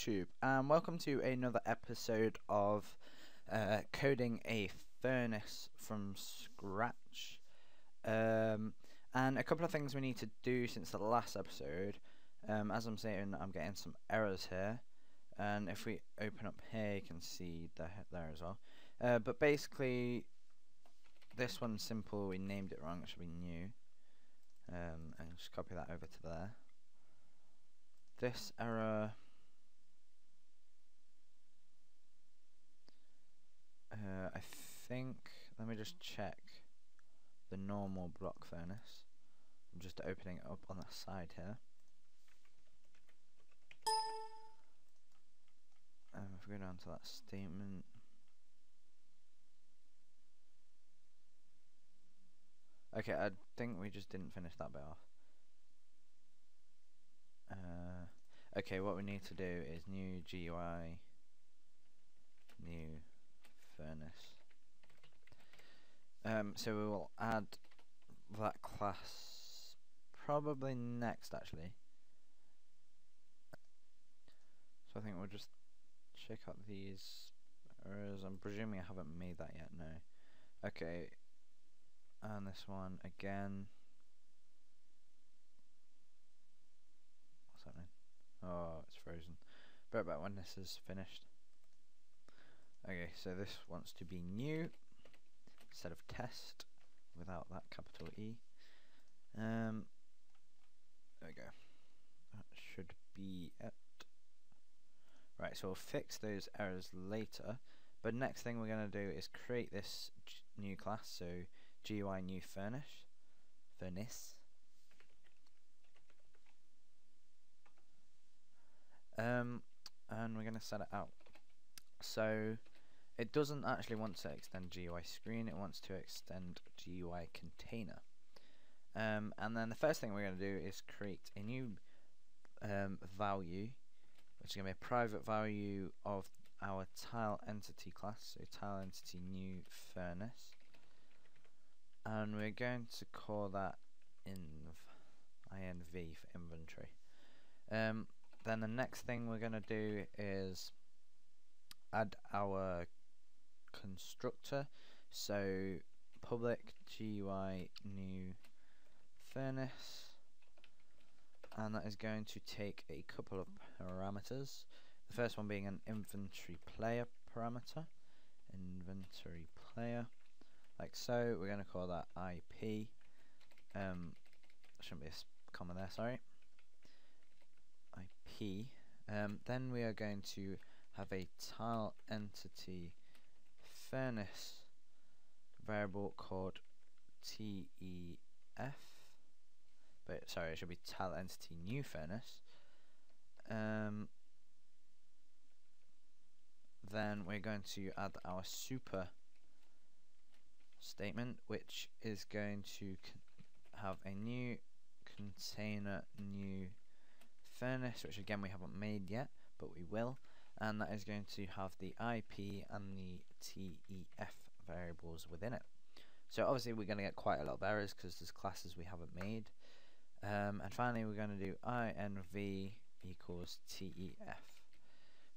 YouTube, and welcome to another episode of coding a furnace from scratch. And a couple of things we need to do since the last episode. As I'm saying, I'm getting some errors here, and if we open up here, you can see there as well. But basically, this one's simple. We named it wrong. It should be new. And just copy that over to there. This error. I think, let me just check the normal block furnace. I'm just opening it up on the side here. If we go down to that statement, okay, I think we just didn't finish that bit off. Okay, what we need to do is new GUI, new furnace. So we will add that class probably next, actually. So I think we'll just check out these errors. I'm presuming I haven't made that yet. No. Okay, and this one again. What's happening? Oh, it's frozen. Bear back when this is finished. Okay, so this wants to be new instead of test without that capital E. There we go. That should be it. Right, so we'll fix those errors later. But next thing we're going to do is create this new class. So GUI new furnace. And we're going to set it out. So it doesn't actually want to extend GUI screen, it wants to extend GUI container. And then the first thing we're going to do is create a new value, which is going to be a private value of our tile entity class, so tile entity new furnace. And we're going to call that inv for inventory. Then the next thing we're going to do is add our constructor, so public GUI new furnace, and that is going to take a couple of parameters. The first one being an inventory player parameter, inventory player, like so. We're going to call that IP. Shouldn't be a comma there, sorry. IP. Then we are going to have a tile entity furnace variable called TEF, but sorry, it should be tile entity new furnace. Then we're going to add our super statement, which is going to have a new container new furnace, which again we haven't made yet, but we will, and that is going to have the IP and the TEF variables within it. So obviously we're going to get quite a lot of errors because there's classes we haven't made. And finally we're going to do inv equals TEF.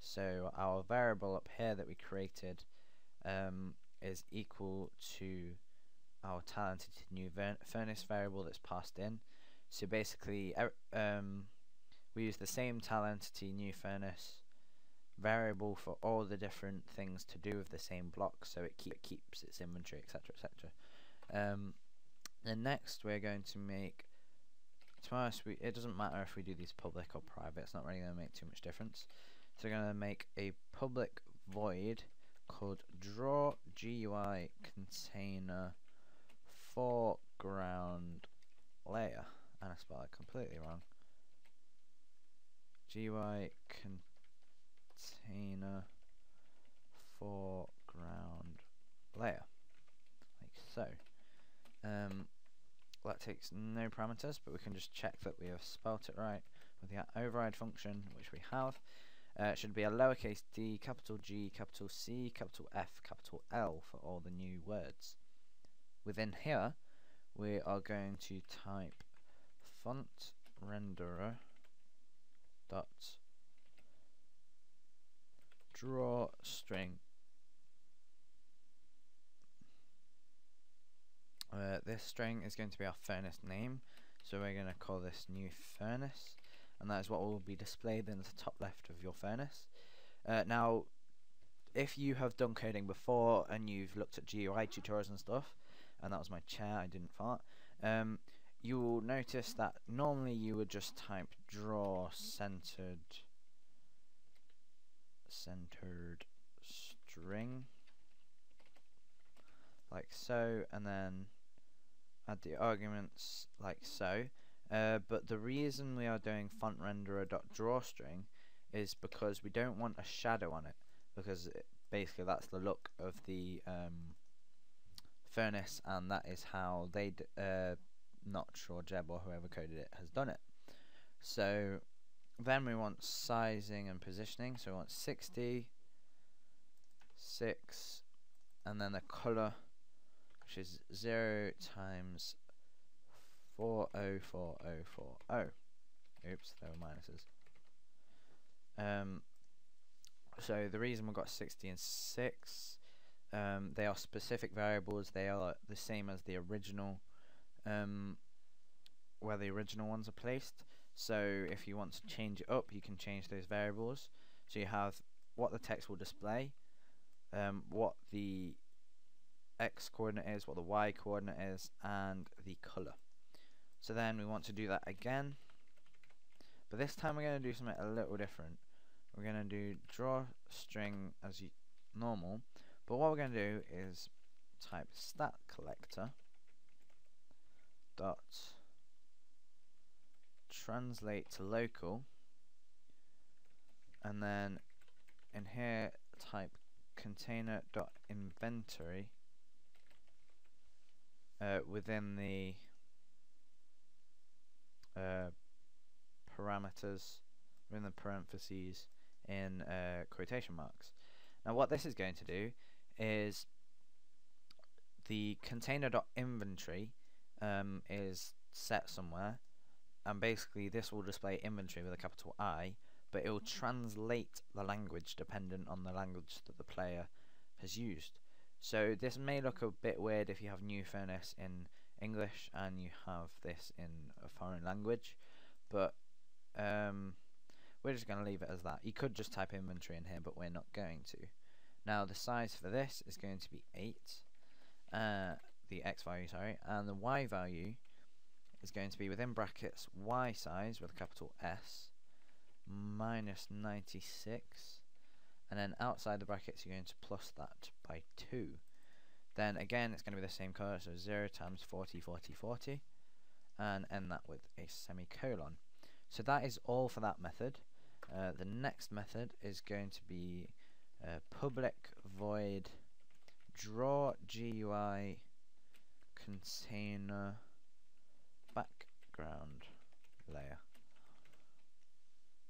So our variable up here that we created is equal to our tile entity new furnace variable that's passed in. So basically we use the same tile entity new furnace variable for all the different things to do with the same block, so it keeps its inventory, etc, etc. Then next we're going to make, to us, it doesn't matter if we do these public or private, it's not really going to make too much difference. So we're going to make a public void called draw GUI container foreground layer, and I spelled it completely wrong. GUI container foreground layer, like so. That takes no parameters, but we can just check that we have spelt it right with the override function, which we have. It should be a lowercase d, capital G, capital C, capital F, capital L for all the new words. Within here, we are going to type font renderer dot drawString. This string is going to be our furnace name, so we're going to call this new furnace, and that is what will be displayed in the top left of your furnace. Now, if you have done coding before and you've looked at GUI tutorials and stuff, and that was my chair, I didn't fart, you will notice that normally you would just type draw centered string like so, and then add the arguments like so. But the reason we are doing font renderer.drawString is because we don't want a shadow on it, because basically that's the look of the furnace, and that is how they not sure Jeb or whoever coded it has done it. So then we want sizing and positioning, so we want 60, 6, and then the color, which is 0 times 404040. Oops, there were minuses. So the reason we've got 60 and 6, they are specific variables. They are the same as the original, where the original ones are placed. So if you want to change it up, you can change those variables. So you have what the text will display, what the X coordinate is, what the Y coordinate is, and the color. So then we want to do that again, but this time we're going to do something a little different. We're going to do drawString as normal, but what we're going to do is type stat collector dot translate to local, and then in here type container.inventory within the parameters, within the parentheses in quotation marks. Now what this is going to do is the container.inventory is set somewhere, and basically this will display inventory with a capital I, but it will translate the language dependent on the language that the player has used. So this may look a bit weird if you have new furnace in English and you have this in a foreign language, but we're just going to leave it as that. You could just type inventory in here, but we're not going to. Now the size for this is going to be 8, the X value, sorry, and the Y value is going to be within brackets Y size with a capital S minus 96, and then outside the brackets you're going to plus that by 2. Then again it's going to be the same color, so 0 times 40 40 40, and end that with a semicolon. So that is all for that method. The next method is going to be public void draw GUI container background layer.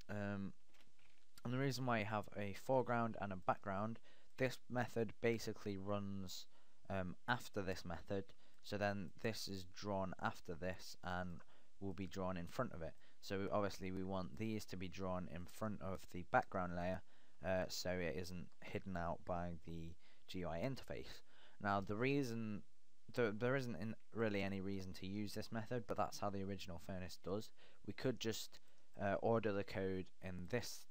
And the reason why you have a foreground and a background, this method basically runs after this method, so then this is drawn after this and will be drawn in front of it. So obviously we want these to be drawn in front of the background layer, so it isn't hidden out by the GUI interface. Now the reason there isn't really any reason to use this method, but that's how the original furnace does. We could just order the code in this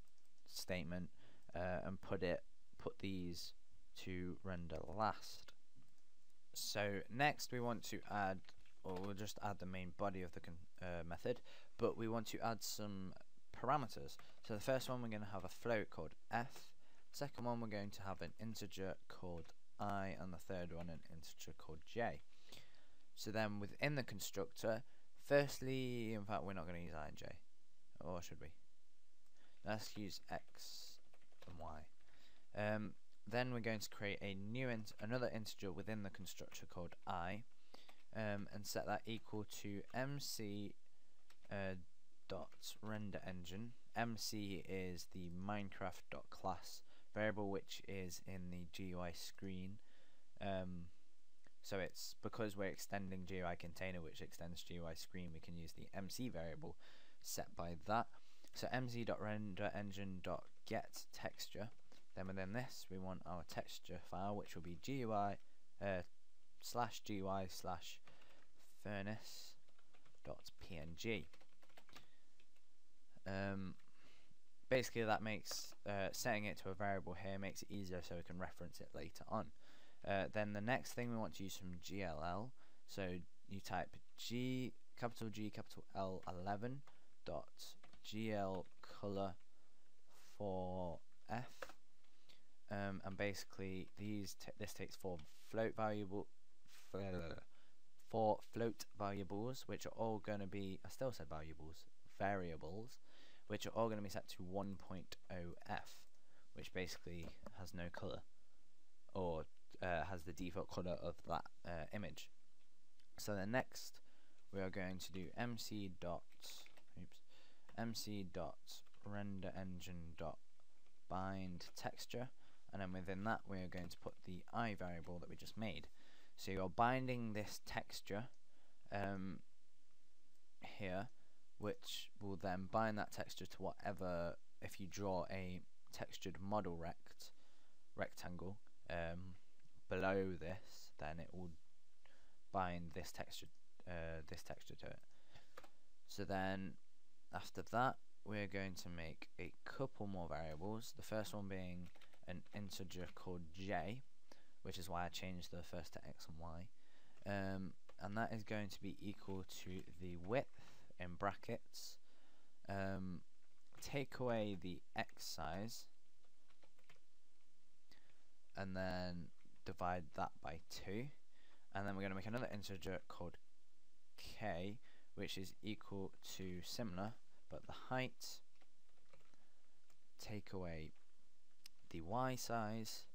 statement and put these to render last. So next we want to add, or we'll just add the main body of the method, but we want to add some parameters. So the first one we're going to have a float called f, second one we're going to have an integer called I, and the third one an integer called j. So then within the constructor, firstly, in fact we're not going to use I and j, or should we? Let's use x and y. Then we're going to create a new another integer within the constructor called I, and set that equal to mc dot render engine. mc is the Minecraft.class variable, which is in the GUI screen. So it's because we're extending GUI container, which extends GUI screen, we can use the mc variable set by that. So mc.renderEngine.getTexture, Then within this we want our texture file, which will be GUI /GUI / furnace.png. Basically that makes setting it to a variable here makes it easier so we can reference it later on. Then the next thing we want to use some GLL, so you type capital G capital L 11 dot GL color for F, and basically this takes four float variables, which are all going to be, I still said variables, which are all going to be set to 1.0f, which basically has no color, or has the default color of that image. So then next we are going to do mc dot render engine dot bind texture, and then within that we are going to put the I variable that we just made. So you're binding this texture here, which will then bind that texture to whatever. If you draw a textured model rectangle below this, then it will bind this texture to it. So then after that we're going to make a couple more variables, the first one being an integer called j, which is why I changed the first to x and y, and that is going to be equal to the width in brackets, take away the x size, and then divide that by 2, and then we're going to make another integer called k, which is equal to similar, but the height, take away the y size,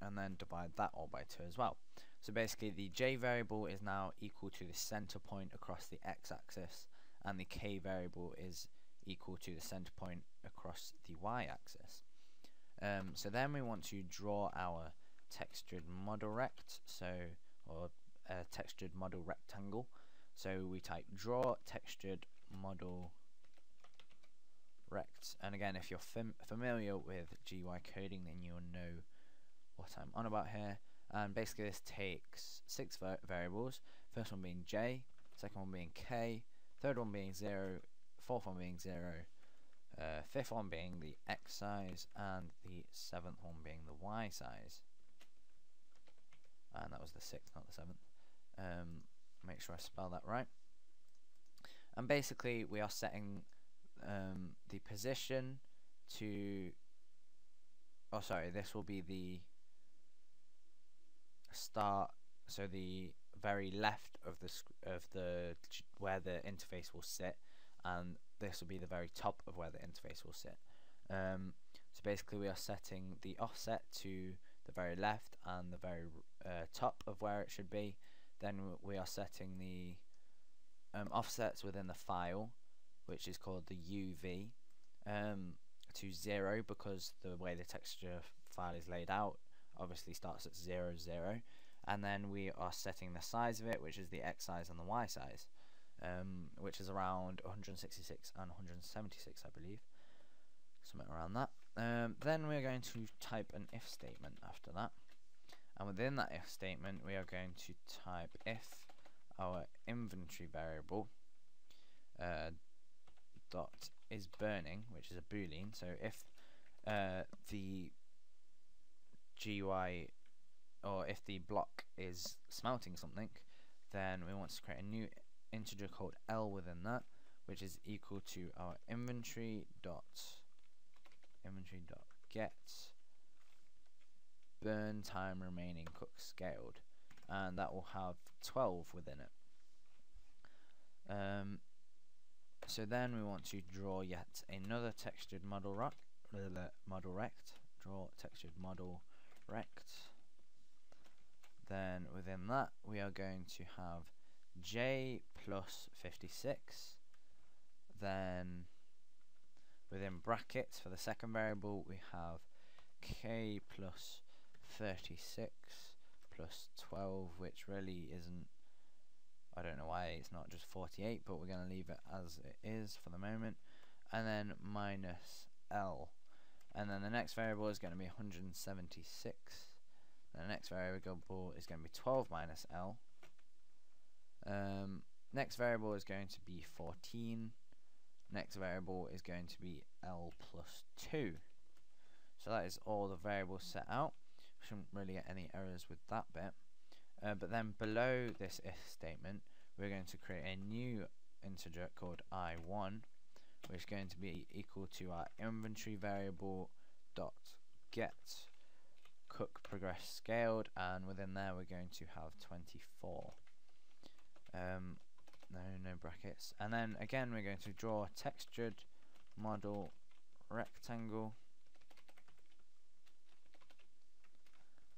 and then divide that all by 2 as well. So basically the j variable is now equal to the center point across the x-axis, and the k variable is equal to the center point across the y-axis. So then we want to draw our textured model textured model rectangle. So we type draw textured model rect, and again, if you're familiar with GUI coding, then you'll know what I'm on about here. And basically this takes 6 variables, first one being j, second one being k, third one being 0, fourth one being 0, fifth one being the x size, and the seventh one being the y size. And that was the 6th, not the 7th. Make sure I spell that right. And basically we are setting the position to, oh sorry, this will be the start, so the very left of the where the interface will sit, and this will be the very top of where the interface will sit. So basically we are setting the offset to the very left and the very top of where it should be. Then we are setting the offsets within the file, which is called the UV, to 0, because the way the texture file is laid out obviously starts at 0, 0, and then we are setting the size of it, which is the x size and the y size, which is around 166 and 176, I believe, something around that. Then we are going to type an if statement after that, and within that if statement we are going to type if our inventory variable dot is burning, which is a boolean. So if the GUI, or if the block is smelting something, then we want to create a new integer called L within that, which is equal to our inventory dot get burn time remaining cook scaled, and that will have 12 within it. So then we want to draw yet another textured model rect. Draw textured model rect. Then within that we are going to have j plus 56. Then within brackets for the second variable we have k plus 36 plus 12, which really isn't, I don't know why it's not just 48, but we're going to leave it as it is for the moment, and then minus L. and then the next variable is going to be 176. And the next variable is going to be 12 minus L. Next variable is going to be 14. Next variable is going to be L plus 2. So that is all the variables set out. We shouldn't really get any errors with that bit. But then below this if statement, we're going to create a new integer called I1, which is going to be equal to our inventory variable dot get cook progress scaled, and within there we're going to have 24. No brackets. And then again we're going to draw a textured model rectangle,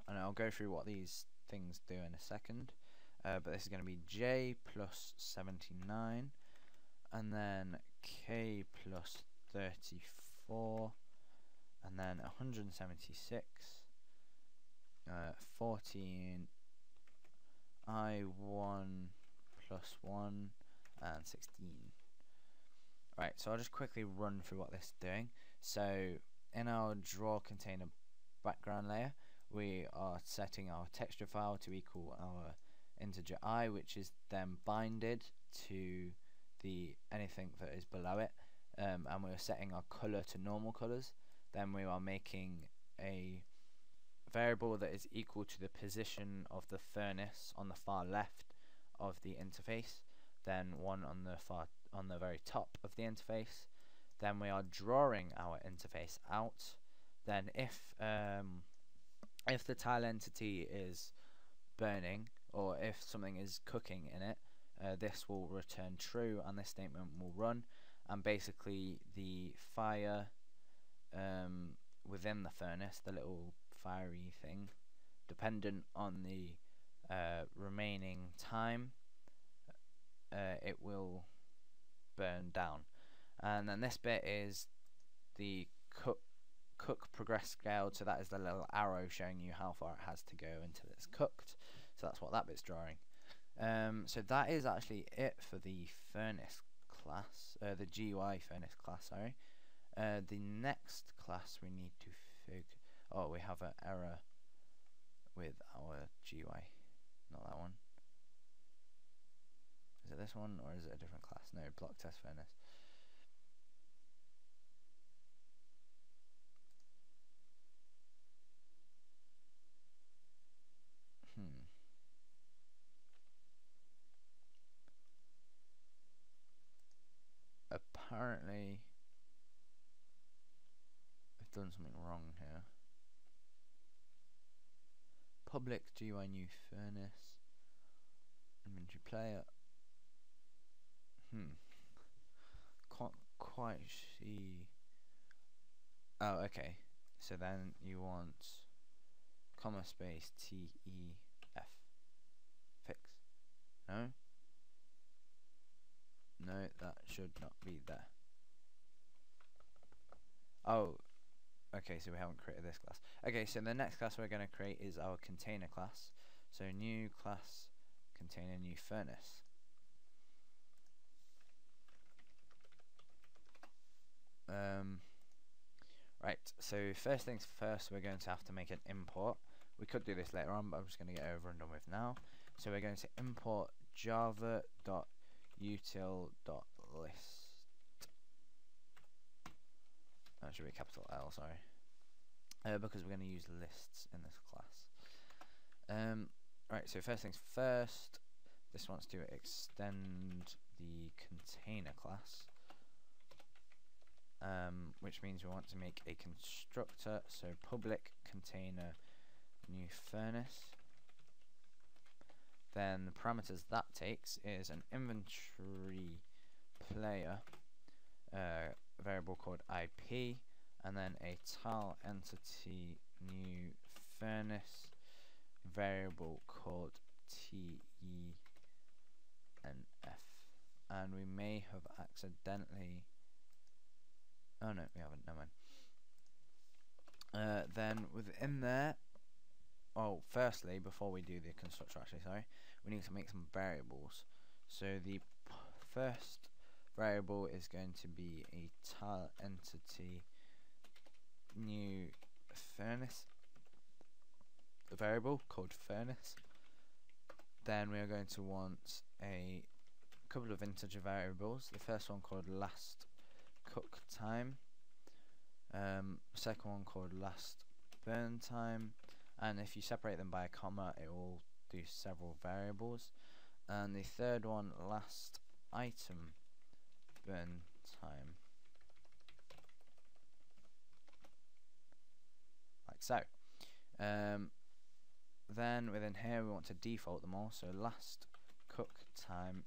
and I'll go through what these things do in a second. But this is going to be J plus 79, and then K plus 34, and then 176, 14, I1 plus 1, and 16. Right, so I'll just quickly run through what this is doing. So in our draw container background layer, we are setting our texture file to equal our integer I, which is then binded to the anything that is below it, and we're setting our color to normal colors. Then we are making a variable that is equal to the position of the furnace on the far left of the interface, then one on the very top of the interface. Then we are drawing our interface out. Then if the tile entity is burning, or if something is cooking in it, this will return true, and this statement will run, and basically the fire within the furnace, the little fiery thing, dependent on the remaining time, it will burn down. And then this bit is the cook progress scaled, so that is the little arrow showing you how far it has to go until it's cooked. So that's what that bit's drawing. So that is actually it for the furnace class, the GUI furnace class, sorry. The next class we need to we have an error with our GUI, not that one. Is it this one, or is it a different class? No, block test furnace. Apparently I've done something wrong here. Public GUI new furnace, inventory player. Can't quite see. Oh, okay. So then you want comma space TEF fix. No, that should not be there. Oh, okay, so we haven't created this class. Okay, so the next class we're going to create is our container class. So new class, container new furnace. Right, so first things first, we're going to have to make an import. We could do this later on, but I'm just going to get over and done with now. So we're going to import java.util.list. That should be capital L, sorry. Because we're going to use lists in this class. Right, so first things first, this wants to extend the container class. Which means we want to make a constructor, so public container new furnace. Then the parameters that takes is an inventory player variable called IP, and then a tile entity new furnace variable called TENF. And we may have accidentally, oh no, we haven't, never mind. Then within there, firstly, before we do the constructor, sorry, we need to make some variables. So the first variable is going to be a tile entity new furnace variable called furnace. Then we are going to want a couple of integer variables. The first one called last cook time, second one called last burn time, and if you separate them by a comma it will do several variables. And the third one, last item burn time, like so. Then within here we want to default them all, so last cook time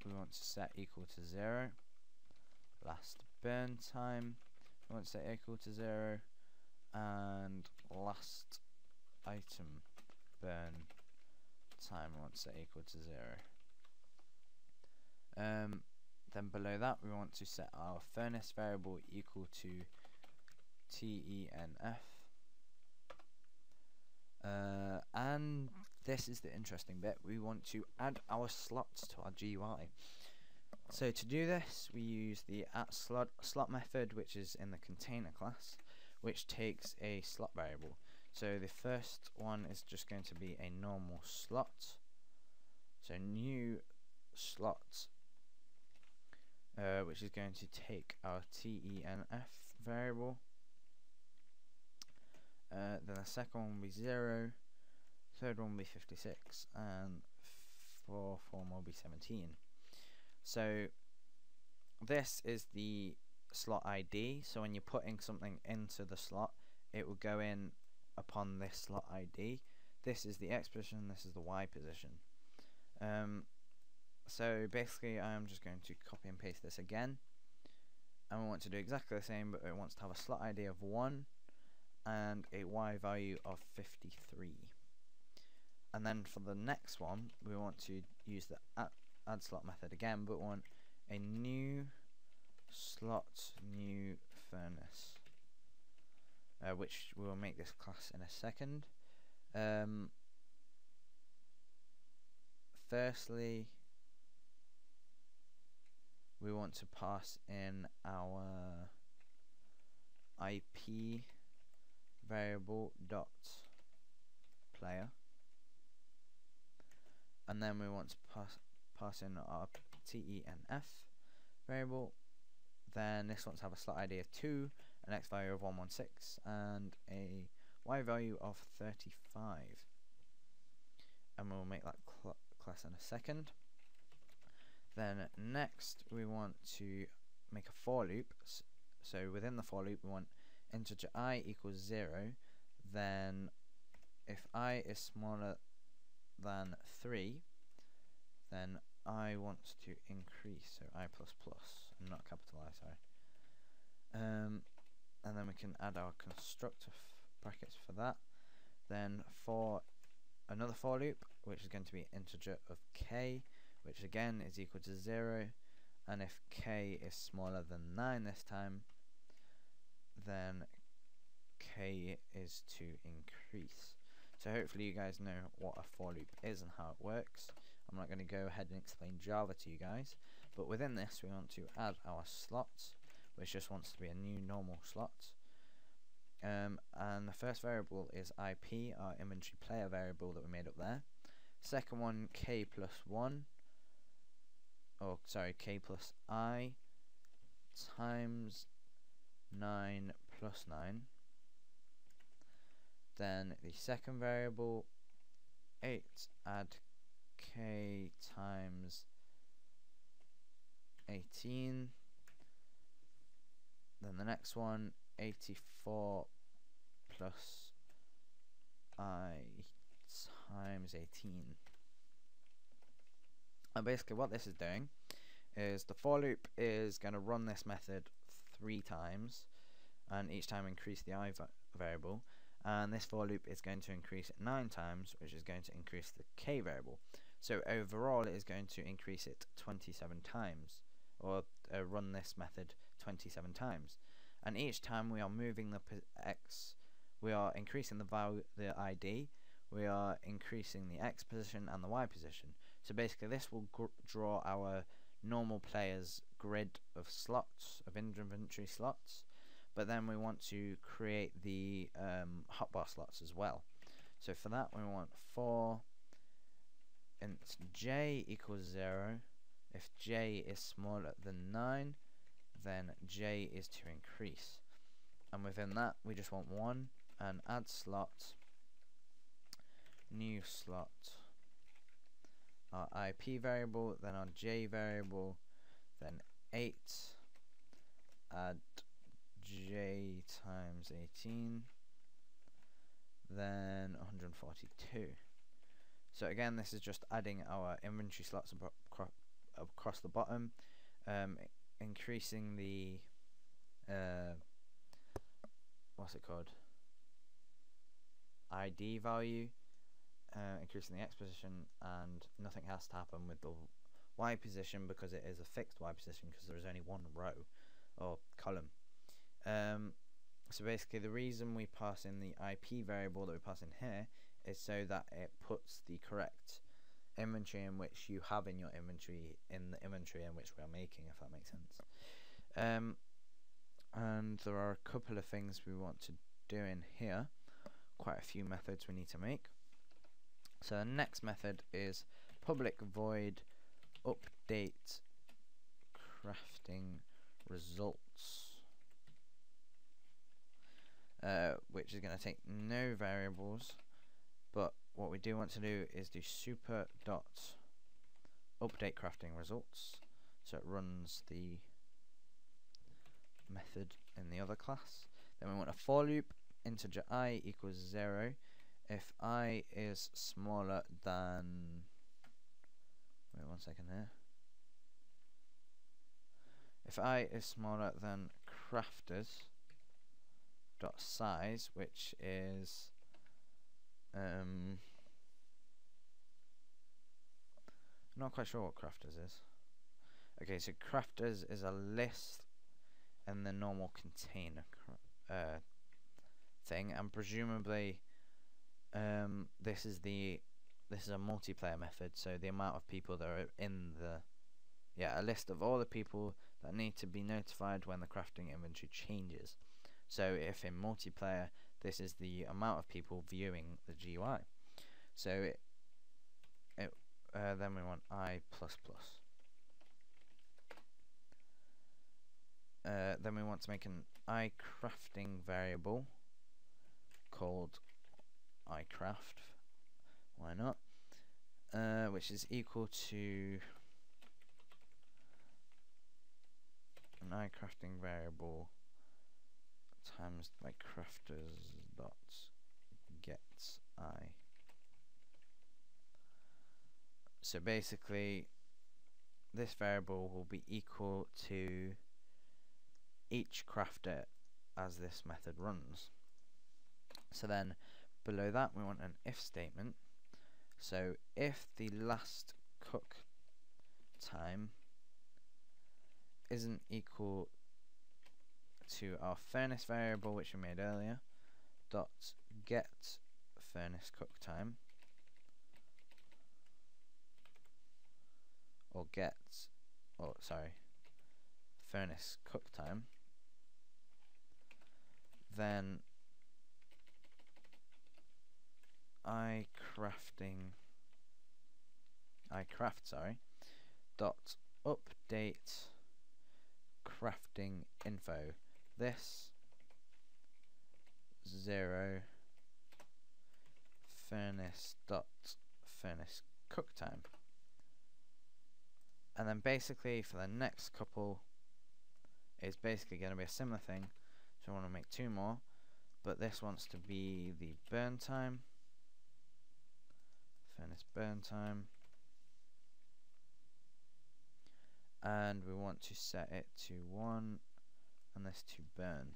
we want to set equal to 0, last burn time we want to set equal to 0, and last item burn time we want to set equal to 0. Then below that we want to set our furnace variable equal to TENF. And this is the interesting bit. We want to add our slots to our GUI. So to do this we use the @slot method, which is in the container class, which takes a slot variable. So the first one is just going to be a normal slot, so new slot, which is going to take our TENF variable. Then the second one will be 0, third one will be 56, and fourth one will be 17. So this is the slot ID, so when you're putting something into the slot it will go in upon this slot ID. This is the X position, this is the Y position. So basically I'm just going to copy and paste this again, and we want to do exactly the same, but it wants to have a slot ID of 1 and a Y value of 53. And then for the next one we want to use the add slot method again, but we want a new slot, new furnace, which we will make this class in a second. Firstly we want to pass in our IP variable dot player, and then we want to pass in our TENF variable. Then this wants to have a slot ID of 2, an X value of 116, and a Y value of 35. And we'll make that class in a second. Then next we want to make a for loop. So within the for loop we want integer I equals 0, then if I is smaller than 3 then I want to increase, so I++, and not capitalize, sorry. And then we can add our constructor brackets for that. Then for another for loop, which is going to be integer of k, which again is equal to 0, and if k is smaller than 9 this time, then k is to increase. So hopefully you guys know what a for loop is and how it works. I'm not going to go ahead and explain Java to you guys, but within this we want to add our slot, which just wants to be a new normal slot. And the first variable is IP, our inventory player variable that we made up there. Second one, k plus 1, or sorry, k plus I times 9 plus 9. Then the second variable, 8 add k times 18. Then the next one, 84 plus I times 18. And basically what this is doing is the for loop is going to run this method 3 times, and each time increase the I variable, and this for loop is going to increase it 9 times, which is going to increase the k variable. So overall it is going to increase it 27 times, or run this method 27 times. And each time we are moving the x, we are increasing the ID, we are increasing the x position and the y position. So basically this will draw our normal player's grid of slots, of inventory slots, but then we want to create the hotbar slots as well. So for that we want for int j equals 0. If j is smaller than 9, then j is to increase, and within that we just want 1 and add slot, new slot, our IP variable, then our j variable, then 8, add j times 18, then 142. So again, this is just adding our inventory slots across the bottom, increasing the what's it called, ID value, increasing the X position, and nothing has to happen with the Y position because it is a fixed Y position because there is only one row or column. So basically the reason we pass in the IP variable that we pass in here is so that it puts the correct inventory in which you have in your inventory in the inventory in which we are making, if that makes sense. And there are a couple of things we want to do in here, quite a few methods we need to make. So the next method is public void update crafting results, which is going to take no variables, but what we do want to do is do super dot update crafting results, so it runs the method in the other class. Then we want a for loop, integer I equals 0 if I is smaller than, wait 1 second here, if I is smaller than crafters dot size, which is not quite sure what crafters is. Okay, so crafters is a list and the normal container thing, and presumably this is a multiplayer method, so the amount of people that are in the, a list of all the people that need to be notified when the crafting inventory changes. So if in multiplayer, this is the amount of people viewing the GUI. So then we want I++. Then we want to make an iCrafting variable called iCraft. Why not? Which is equal to an iCrafting variable times by crafters dot get I. So basically this variable will be equal to each crafter as this method runs. So then below that we want an if statement. So if the last cook time isn't equal to our furnace variable which we made earlier, dot get furnace cook time, or furnace cook time, then iCraft dot update crafting info, this 0 furnace dot furnace cook time. And then basically for the next couple it's basically going to be a similar thing, so I want to make 2 more, but this wants to be the burn time, furnace burn time, and we want to set it to 1 and this to burn.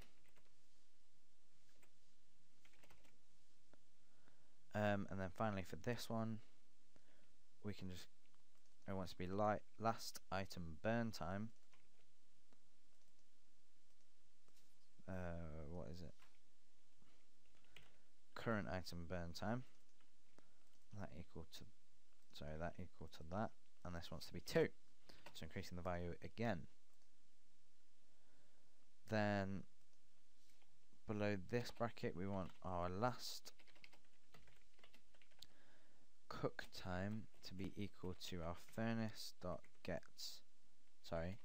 And then finally for this one we can just, it wants to be last item burn time, what is it, current item burn time, that equal to that, and this wants to be 2, so increasing the value again. Then below this bracket we want our last cook time to be equal to our furnace dot get, sorry,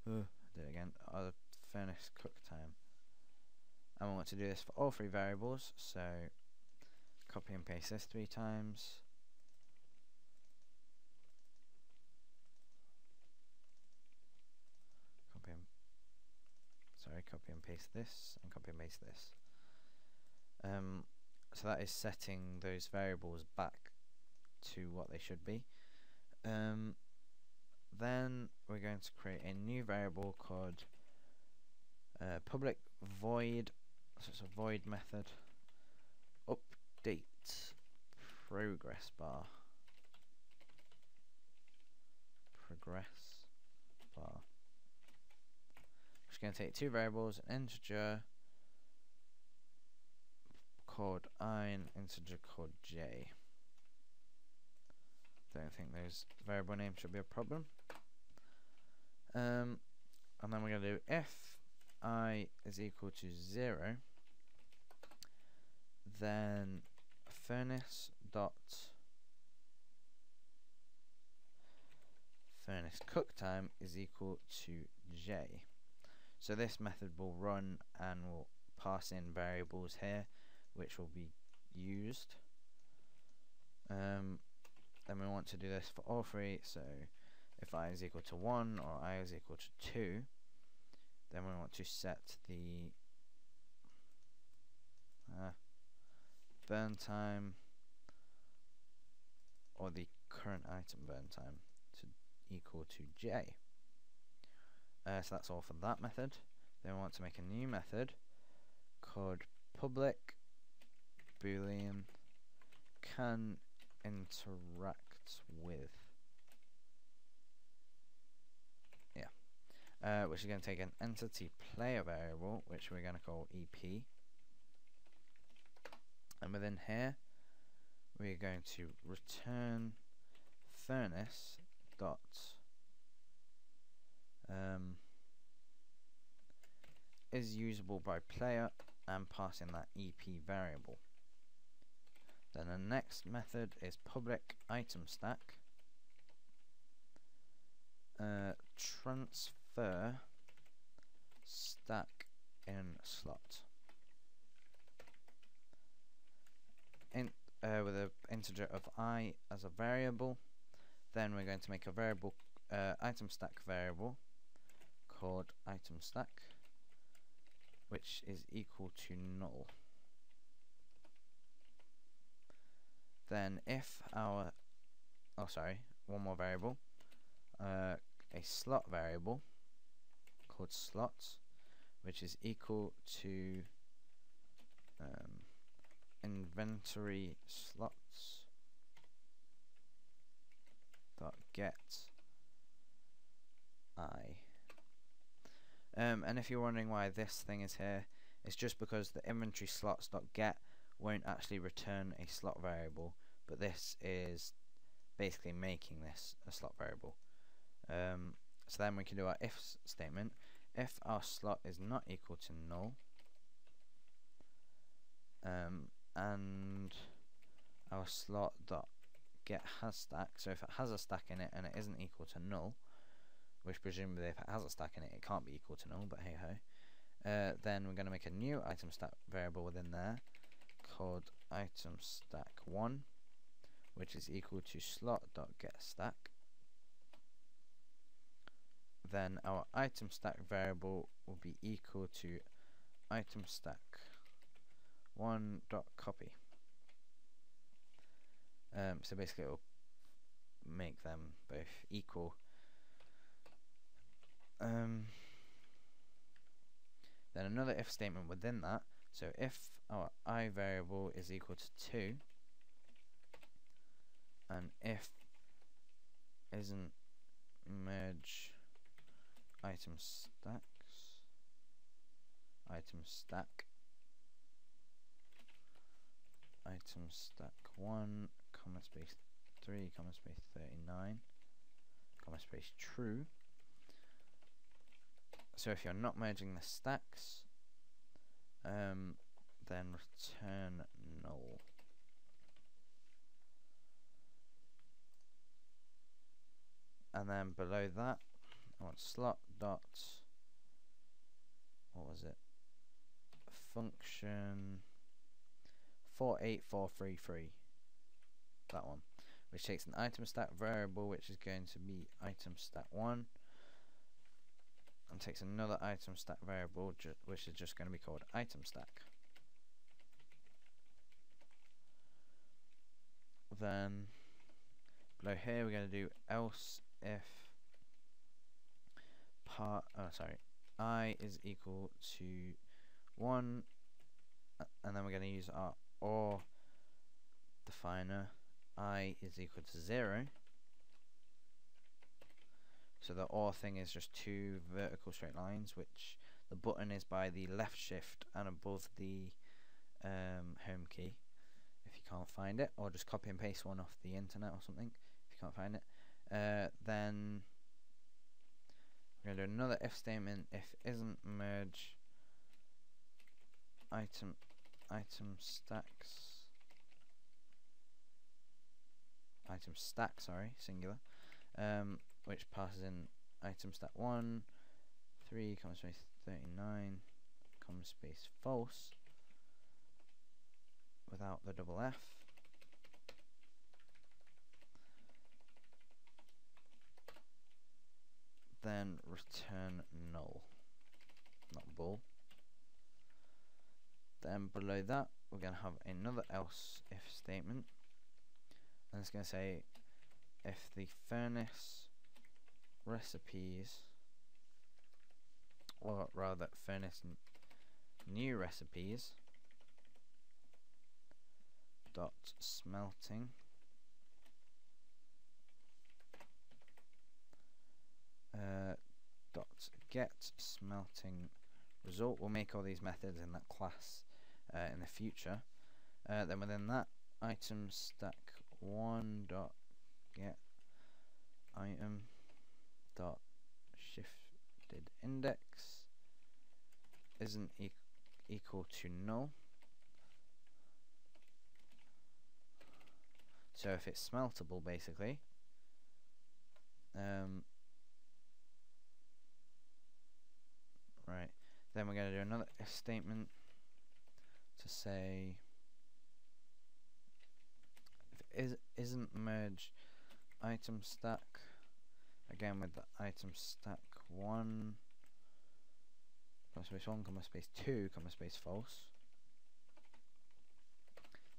do it again, our furnace cook time. And we want to do this for all three variables, so copy and paste this 3 times. Copy and paste this, and copy and paste this. So that is setting those variables back to what they should be. Then we're going to create a new variable called public void, so it's a void method, update progress bar. Just going to take 2 variables, an integer called I and integer called j. Don't think those variable names should be a problem. And then we're going to do if I is equal to 0, then furnace cook time is equal to j. So this method will run and will pass in variables here which will be used. Then we want to do this for all 3, so if I is equal to 1 or I is equal to 2, then we want to set the burn time or the current item burn time to equal to j. So that's all for that method. Then we want to make a new method called public boolean can interact with, which is going to take an entity player variable which we're going to call EP, and within here we're going to return furnace dot is usable by player and pass in that EP variable. Then the next method is public item stack transfer stack in slot with an integer of I as a variable. Then we're going to make a variable item stack variable called item stack, which is equal to null. Then if our one more variable, a slot variable called slots, which is equal to inventory slots dot get I. And if you're wondering why this thing is here, it's just because the inventory slots dot get won't actually return a slot variable, but this is basically making this a slot variable. So then we can do our if statement. If our slot is not equal to null, and our slot dot get has stack, so if it has a stack in it and it isn't equal to null, which presumably if it has a stack in it, it can't be equal to null, but hey ho, then we're going to make a new item stack variable within there called item stack 1, which is equal to slot dot get stack. Then our item stack variable will be equal to item stack 1 dot copy. So basically it will make them both equal. Then another if statement within that, so if our I variable is equal to 2 and if isn't merge item stack 1 comma space 3 comma space 39 comma space true. So if you're not merging the stacks, then return null. And then below that, I want slot dot, what was it? Function 48433. That one, which takes an item stack variable, which is going to be item stack 1, and takes another item stack variable, which is just going to be called item stack. Then below here we're going to do else if I is equal to 1, and then we're going to use our OR definer. I is equal to 0. So the OR thing is just two vertical straight lines, which the button is by the left shift and above the home key, if you can't find it, or just copy and paste one off the internet or something if you can't find it. Then we're going to do another if statement. If isn't merge item stack, sorry, singular, which passes in item stack 1, 3, comma space 39, comma space false, without the double F. Then return null, not bool. Then below that we're going to have another else if statement, and it's going to say if the furnace recipes, or rather furnace new recipes dot smelting dot get smelting result. We'll make all these methods in that class in the future. Then within that, item stack 1 dot get item dot shifted index isn't equal to null. So if it's smeltable, basically, right, then we're going to do another if statement to say if it isn't merge item stack, again with the item stack 1, comma space 1, comma space 2, comma space false,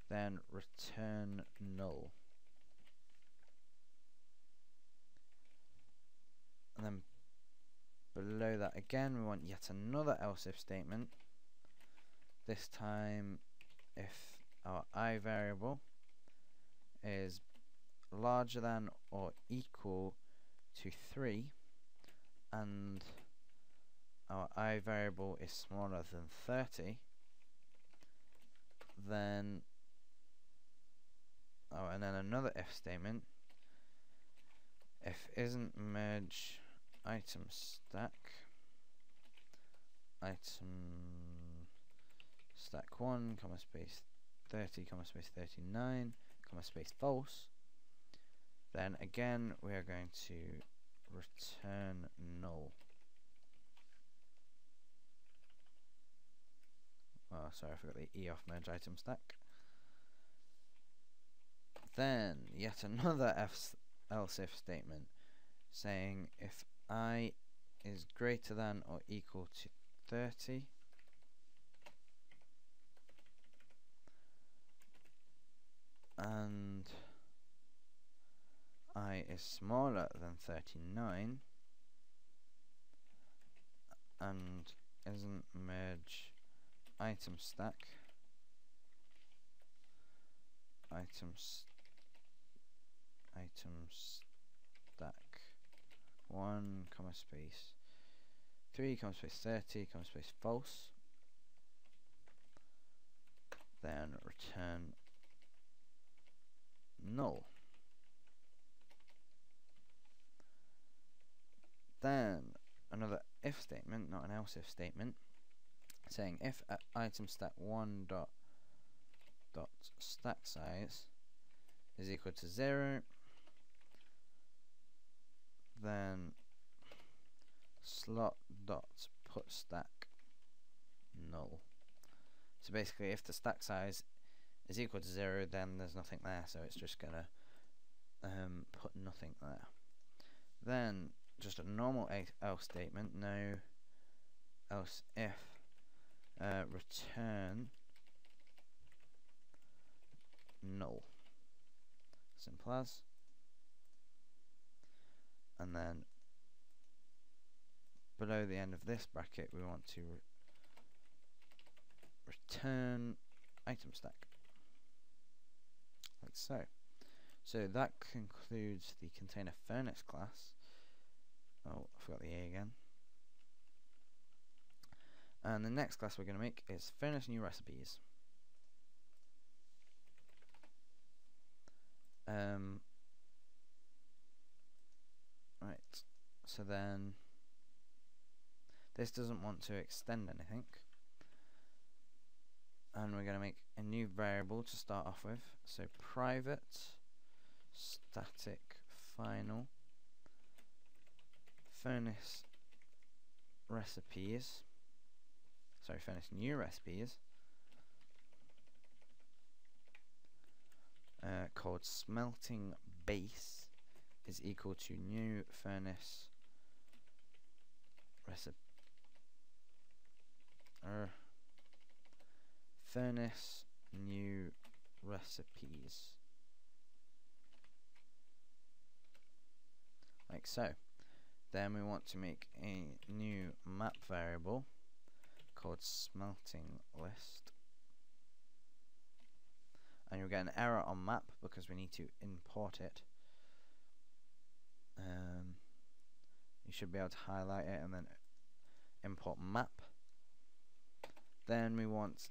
then return null. And then below that again we want yet another else if statement, this time if our I variable is larger than or equal to 3 and our I variable is smaller than 30, then and then another if statement, if isn't merge item stack 1, comma space 30, comma space 39, comma space false, then again we are going to return null. Oh, sorry, I forgot the E off merge item stack. Then yet another else if statement saying if I is greater than or equal to 30 and I is smaller than 39 and isn't merge item stack 1, comma space 3, comma space 30, comma space false, then return null. Then another if statement, not an else if statement, saying if item stack 1 dot stack size is equal to 0, then slot dot put stack null. So basically, if the stack size is equal to 0, then there's nothing there, so it's just gonna put nothing there. Then just a normal else statement, no else if, return null, simple as. And then below the end of this bracket we want to return item stack, like so. So that concludes the container furnace class. Oh, I forgot the A again. And the next class we're going to make is furnace new recipes. Right, so then this doesn't want to extend anything, and we're going to make a new variable to start off with. So private static final furnace recipes, sorry, furnace new recipes, called smelting base is equal to new furnace furnace new recipes, like so. Then we want to make a new map variable called smelting list, and you'll get an error on map because we need to import it. You should be able to highlight it and then import map. Then we want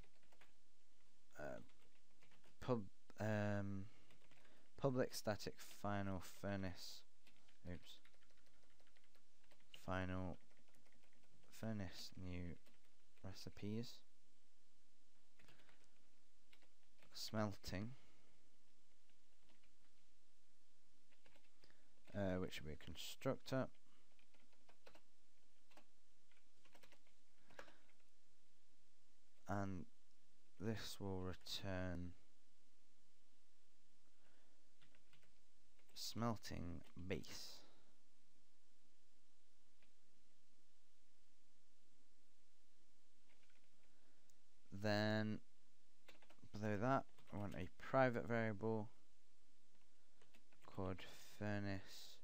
public static final furnace final furnace new recipes smelting, which will be a constructor, and this will return smelting base. Then below that I want a private variable called furnace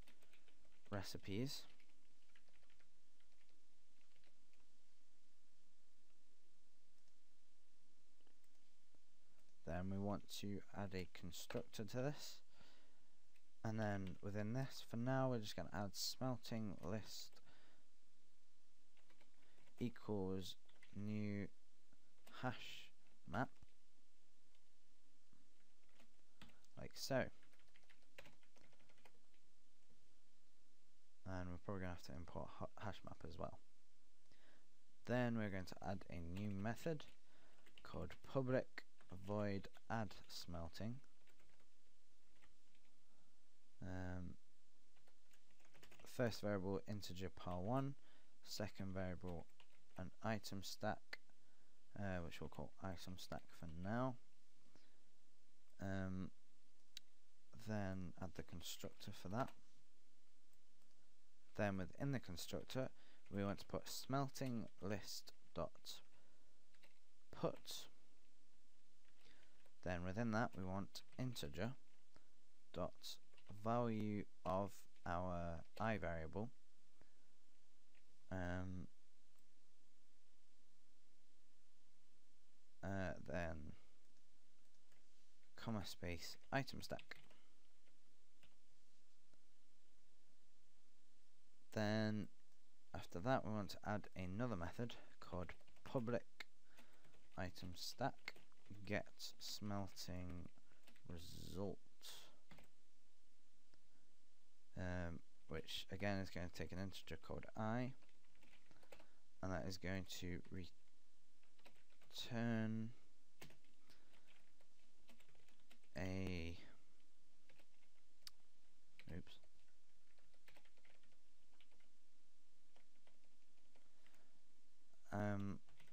recipes, then we want to add a constructor to this, and then within this, for now, we're just going to add smelting list equals new hash map, like so. And we're probably going to have to import hash map as well. Then we're going to add a new method called public void add smelting. First variable integer par1, second variable an item stack, which we'll call item stack for now. Then add the constructor for that. Then within the constructor we want to put smelting list dot put. Then within that we want integer dot value of our I variable, then comma space item stack. Then after that we want to add another method called public item stack get smelting result, which again is going to take an integer called I, and that is going to return a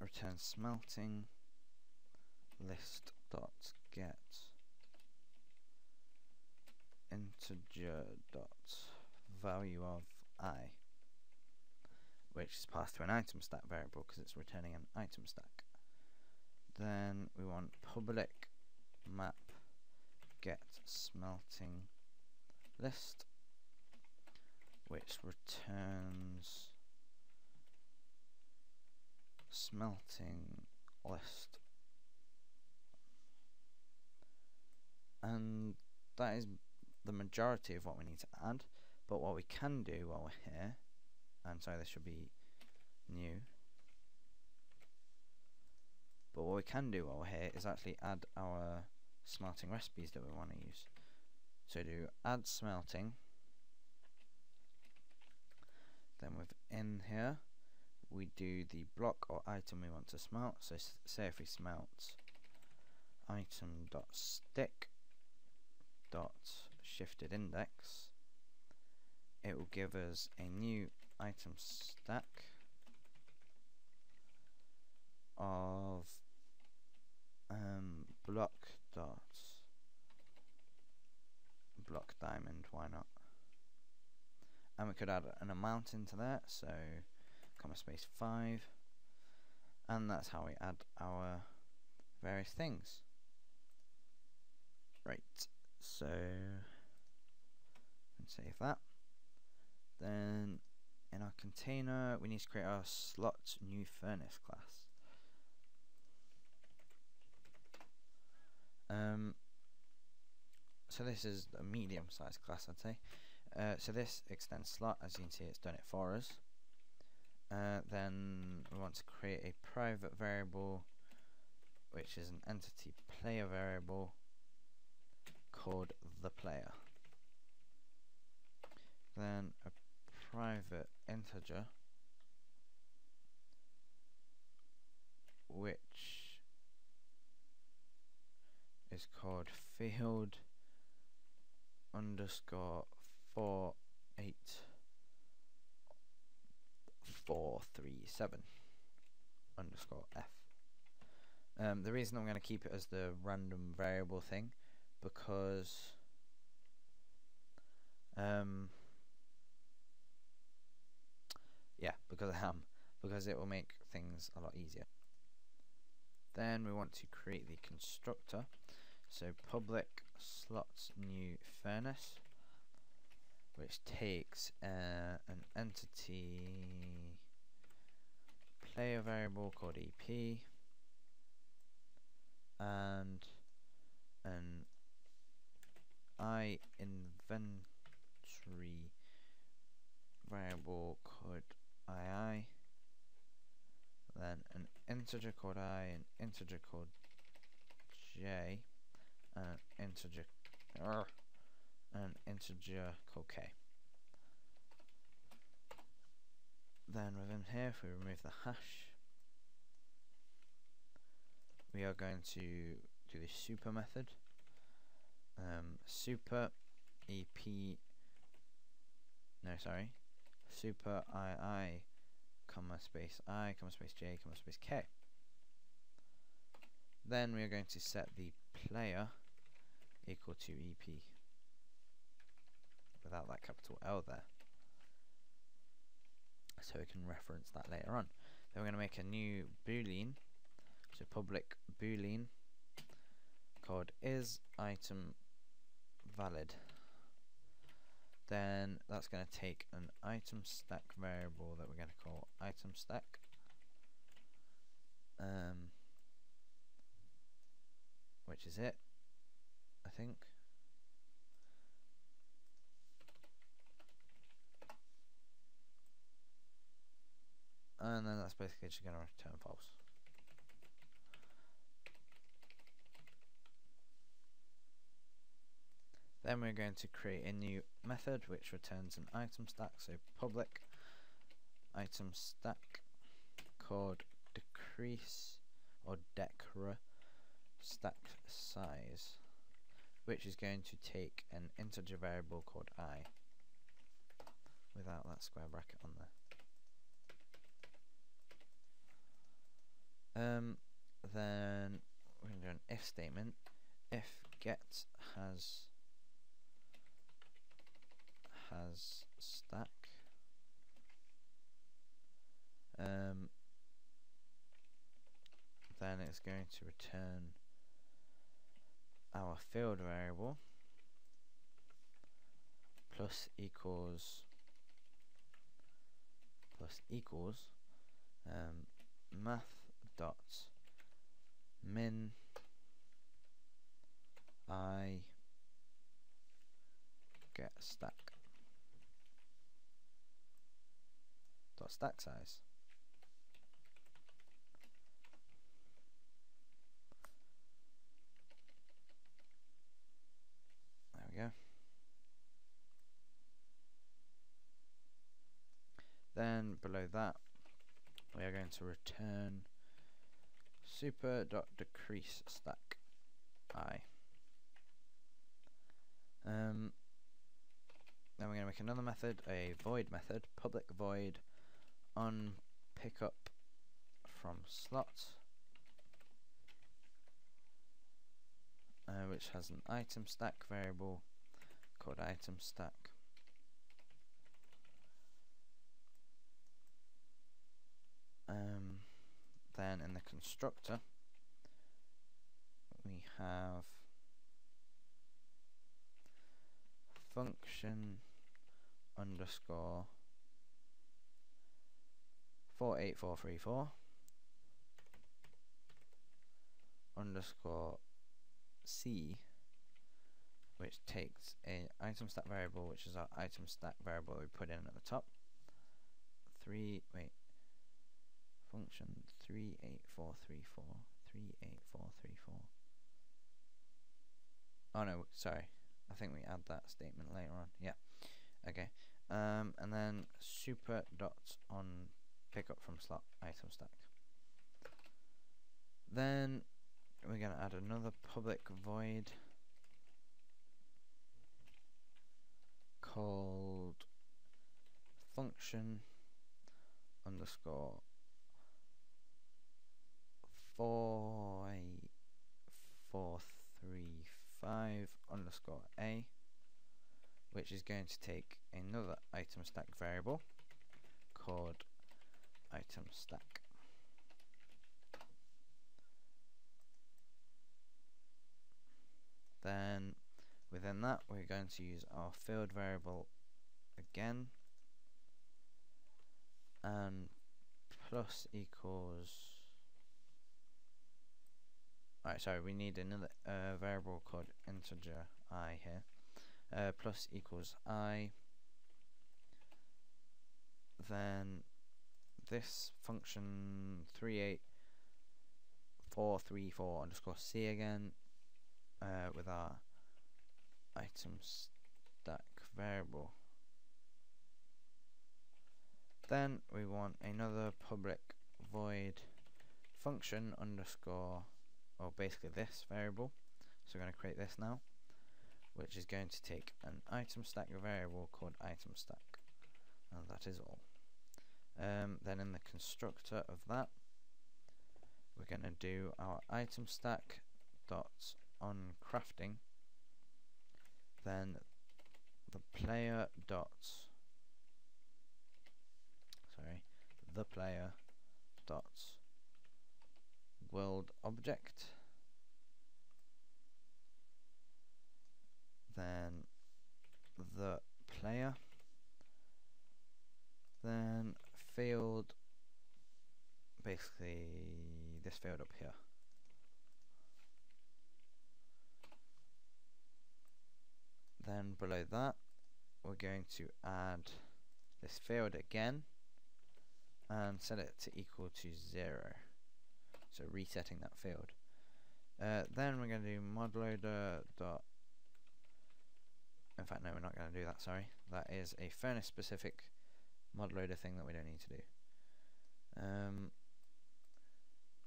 return smelting list dot get integer dot value of I, which is passed to an item stack variable because it's returning an item stack. Then we want public map get smelting list, which returns smelting list, and that is the majority of what we need to add. But what we can do while we're here, and sorry, this should be new, but what we can do while we're here is actually add our smelting recipes that we want to use. So do add smelting, then within here we do the block or item we want to smelt. So say if we smelt item dot stick dot shifted index, it will give us a new item stack of block dot block diamond, why not? And we could add an amount into that, so comma space 5, and that's how we add our various things. Right, so let's save that. Then in our container we need to create our slot new furnace class. So this is a medium sized class, I'd say. So this extends slot, as you can see it's done it for us. Then we want to create a private variable, which is an entity player variable called the player. Then a private integer, which is called field underscore 48437 underscore f. The reason I'm going to keep it as the random variable thing because because it will make things a lot easier. Then we want to create the constructor. So public slots new furnace, which takes an entity player variable called EP and an I inventory variable called II, then an integer called I, an integer called J, an integer called K. Then within here, if we remove the hash, we are going to do the super method. Super II, comma space I, comma space J, comma space K. Then we are going to set the player equal to EP without that capital L there, so we can reference that later on. Then we're going to make a new boolean, so public boolean called is item valid. Then that's going to take an item stack variable that we're going to call item stack, which is it, I think. And then that's basically just going to return false. Then we're going to create a new method which returns an item stack, so public item stack called decrease, or decr stack size, which is going to take an integer variable called I without that square bracket on there. Then we're going to do an if statement. If get has stack, then it's going to return our field variable plus equals math dot min I get stack dot stack size. There we go. Then below that we are going to return super.decrease stack I. Then we're going to make another method, a void method, public void on pickup from slot, which has an item stack variable called item stack. Then in the constructor we have function underscore 48434 underscore c, which takes a item stack variable, which is our item stack variable we put in at the top. Function 38434. Oh no, sorry. I think we add that statement later on. Yeah. Okay. And then super dot on pickup from slot item stack. Then we're going to add another public void called function underscore 48435 underscore a, which is going to take another item stack variable called item stack. Then within that we're going to use our field variable again, and plus equals, we need another variable called integer I here, plus equals I. Then this function 38434 underscore c again, with our item stack variable. Then we want another public void function underscore, or basically this variable, so we're going to create this now, which is going to take an item stack variable called item stack, and that is all. Then in the constructor of that we're going to do our item stack dot on crafting, then the player dot world object, then the player, then field, basically this field up here. Then below that we're going to add this field again and set it to equal to 0, so resetting that field. Then we're going to do modloader dot, in fact no, we're not going to do that, sorry, that is a furnace specific modloader thing that we don't need to do.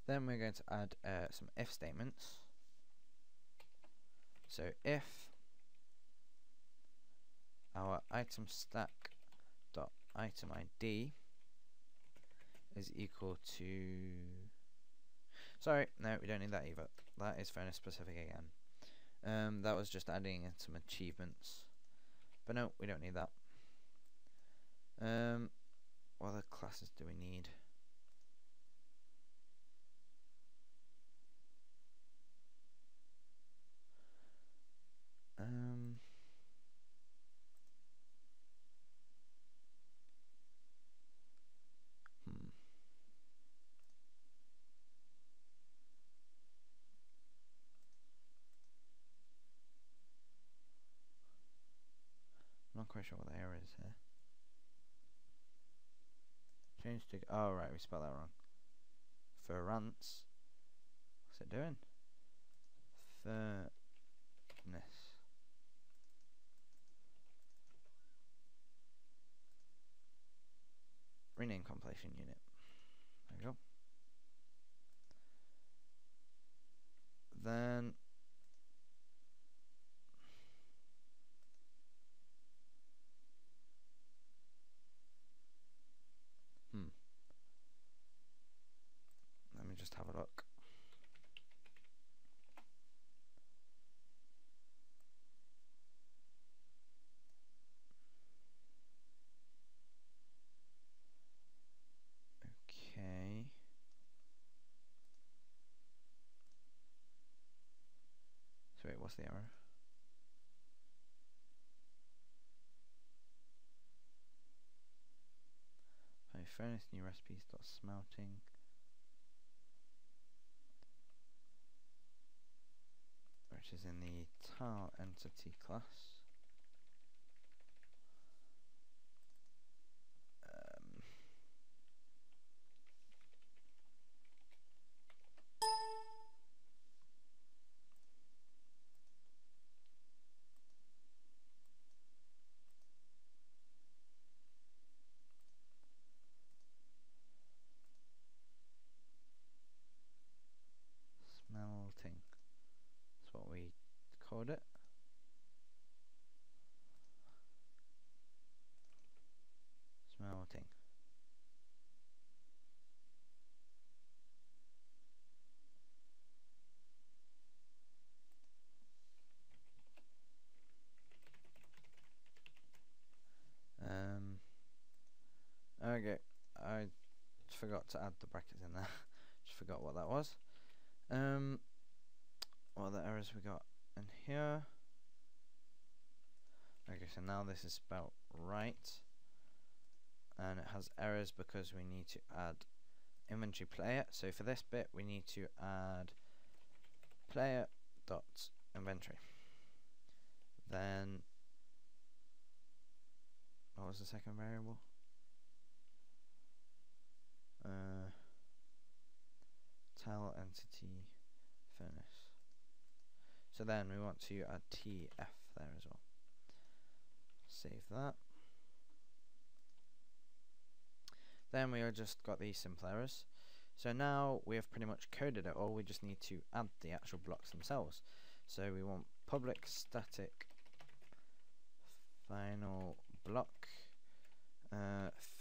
Then we're going to add some if statements. So if our item stack dot item ID is equal to, sorry, no, we don't need that either. That is furnace specific again. That was just adding in some achievements, but no, we don't need that. What other classes do we need? I'm not quite sure what the error is here. Change to, oh right, we spelled that wrong. Furnace. What's it doing? Furnace. Rename compilation unit. There we go. Then let me just have a look. Okay. So wait, what's the error? Furnace new recipes dot smelting. Which is in the tile entity class. Smelting. That's what we called it. Smelting. Okay, I forgot to add the brackets in there. Just forgot what that was. What other errors we got in here? Okay, so now this is spelled right, and it has errors because we need to add inventory player. So for this bit, we need to add player dot inventory. Then what was the second variable? Tile entity furnace. So then we want to add TF there as well. Save that. Then we have just got these simple errors. So now we have pretty much coded it all. We just need to add the actual blocks themselves. So we want public static final block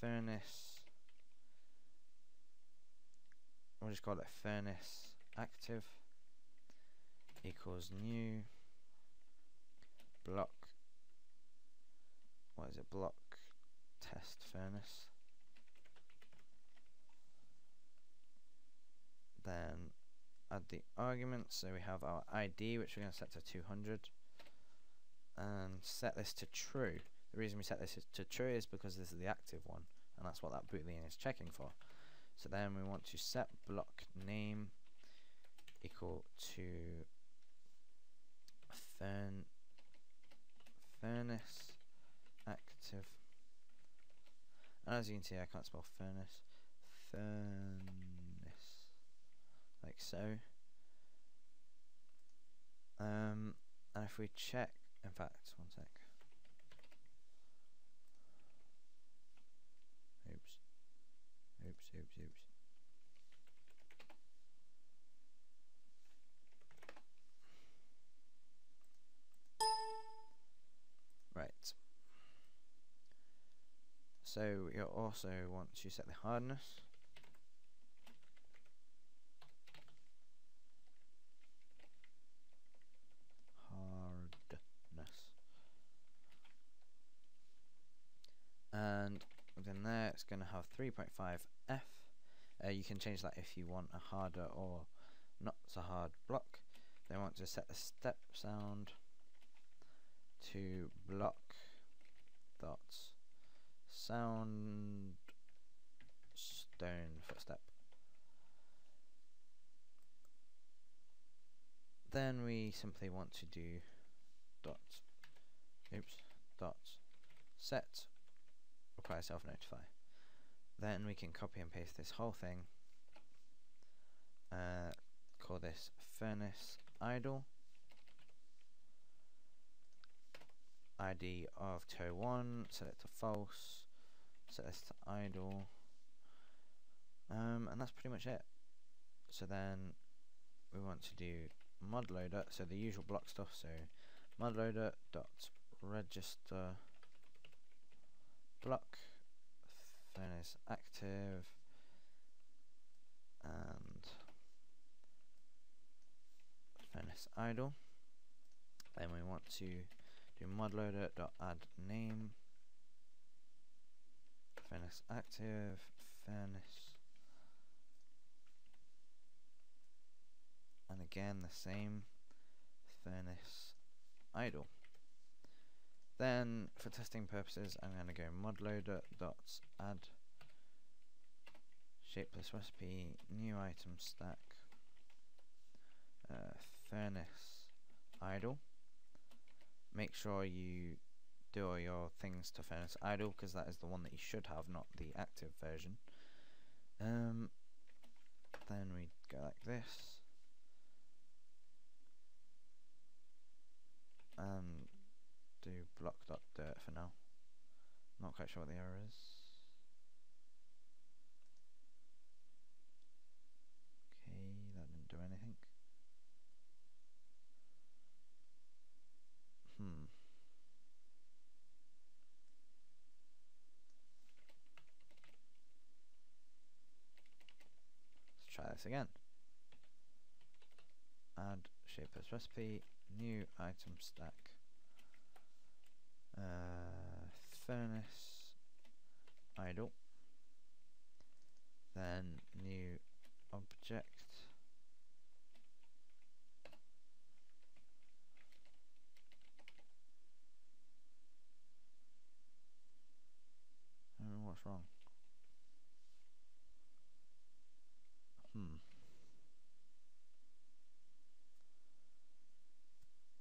furnace. We'll just call it furnace active equals new block. What is it? Block test furnace. Then add the arguments. So we have our ID, which we're going to set to 200, and set this to true. The reason we set this to true is because this is the active one, and that's what that boolean is checking for. So then we want to set block name equal to furnace active. And as you can see, I can't spell furnace. Furnace, like so. And if we check, in fact, one sec. Oops. So you also want to set the hardness. And within there it's going to have 3.5 F. You can change that if you want a harder or not so hard block. They want to set the step sound to block dots sound stone footstep. Then we simply want to do dots set require self notify. Then we can copy and paste this whole thing, call this furnace idle, ID of toe 1, set it to false, set this to idle, and that's pretty much it. So then we want to do mod loader, so the usual block stuff, so mod loader dot register block furnace active and furnace idle. Then we want to do mod loader dot add name furnace active furnace, and again the same furnace idle. Then for testing purposes I'm going to go mod loader dot add shapeless recipe new item stack furnace idle. Make sure you do all your things to furnace idle, because that is the one that you should have, not the active version. Then we go like this, and do block.dirt for now. Not quite sure what the error is. Okay, that didn't do anything. Let's try this again. Add shapeless recipe, new item stack, furnace idle, then new object, what's wrong?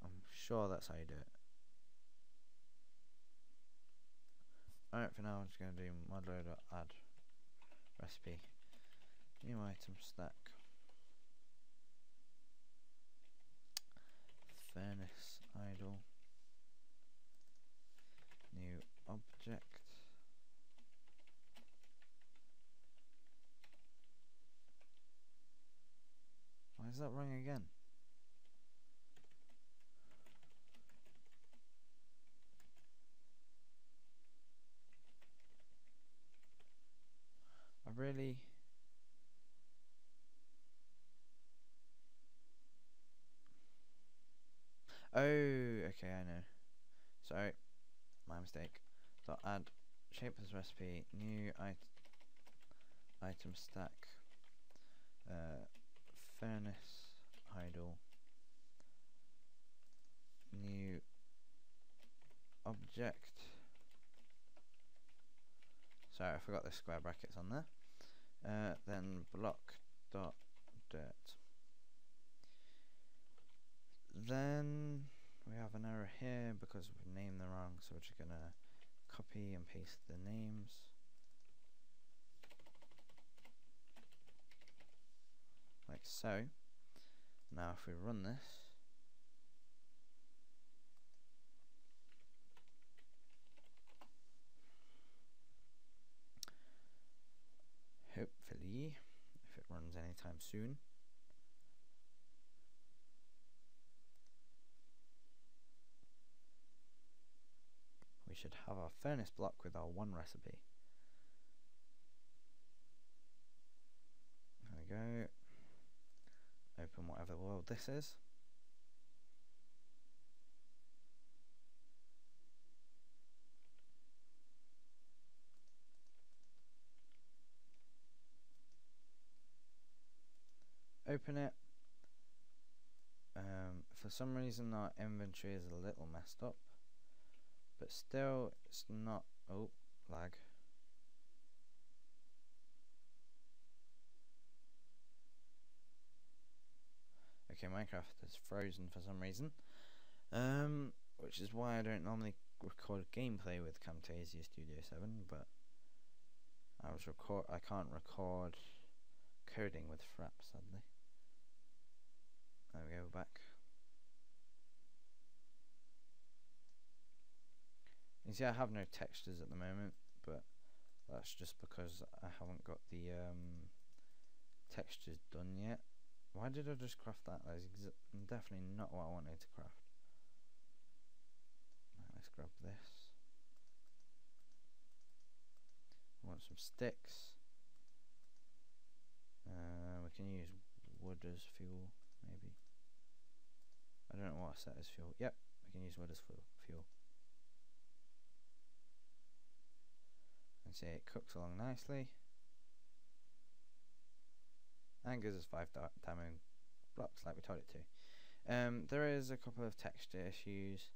I'm sure that's how you do it. Alright, for now I'm just going to do mod loader add recipe, new item stack, furnace idle, new object, why is that wrong again? Really? Oh, okay, I know. Sorry, my mistake. So add shapeless recipe, new item stack, furnace idle, new object. Sorry, I forgot the square brackets on there. Then block.dirt. Then we have an error here because we've named them wrong, so we're just gonna copy and paste the names. Like so. Now if we run this, hopefully, if it runs anytime soon, we should have our furnace block with our one recipe. we go. Open whatever world this is. Open it. For some reason our inventory is a little messed up, but still it's not. Oh, lag. Okay, Minecraft is frozen for some reason, which is why I don't normally record gameplay with Camtasia Studio 7, but I can't record coding with Frap, sadly. There we go, back. You see I have no textures at the moment, but that's just because I haven't got the textures done yet. Why did I just craft that? That's definitely not what I wanted to craft. Right, let's grab this. I want some sticks. We can use wood as fuel, maybe. I don't know what I set as fuel. Yep, we can use wood as fuel. And see, it cooks along nicely. And gives us 5 diamond blocks like we told it to. There is a couple of texture issues,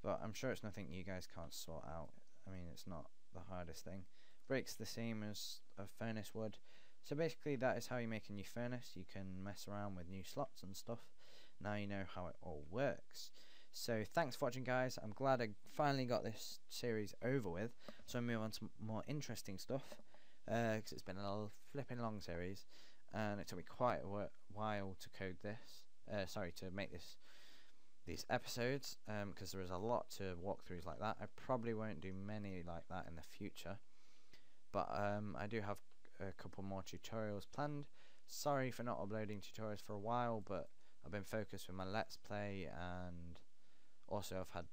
but I'm sure it's nothing you guys can't sort out. I mean, it's not the hardest thing. Breaks the same as a furnace would. So basically that is how you make a new furnace. You can mess around with new slots and stuff. Now you know how it all works. So thanks for watching, guys. I'm glad I finally got this series over with, so I'll move on to more interesting stuff, because it's been a flipping long series and it took me quite a while to code this, to make these episodes, because there is a lot to walkthroughs like that. I probably won't do many like that in the future, but I do have a couple more tutorials planned. Sorry for not uploading tutorials for a while, but I've been focused with my Let's Play, and also I've had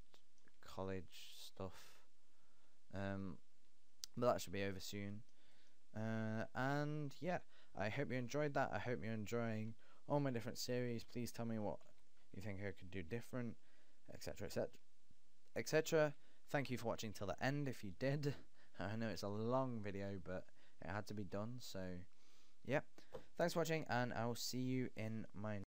college stuff, but that should be over soon. And yeah, I hope you enjoyed that. I hope you're enjoying all my different series. Please tell me what you think I could do different, etc, etc, etc. Thank you for watching till the end if you did. I know it's a long video, but it had to be done, so yeah. Thanks for watching, and I'll see you in my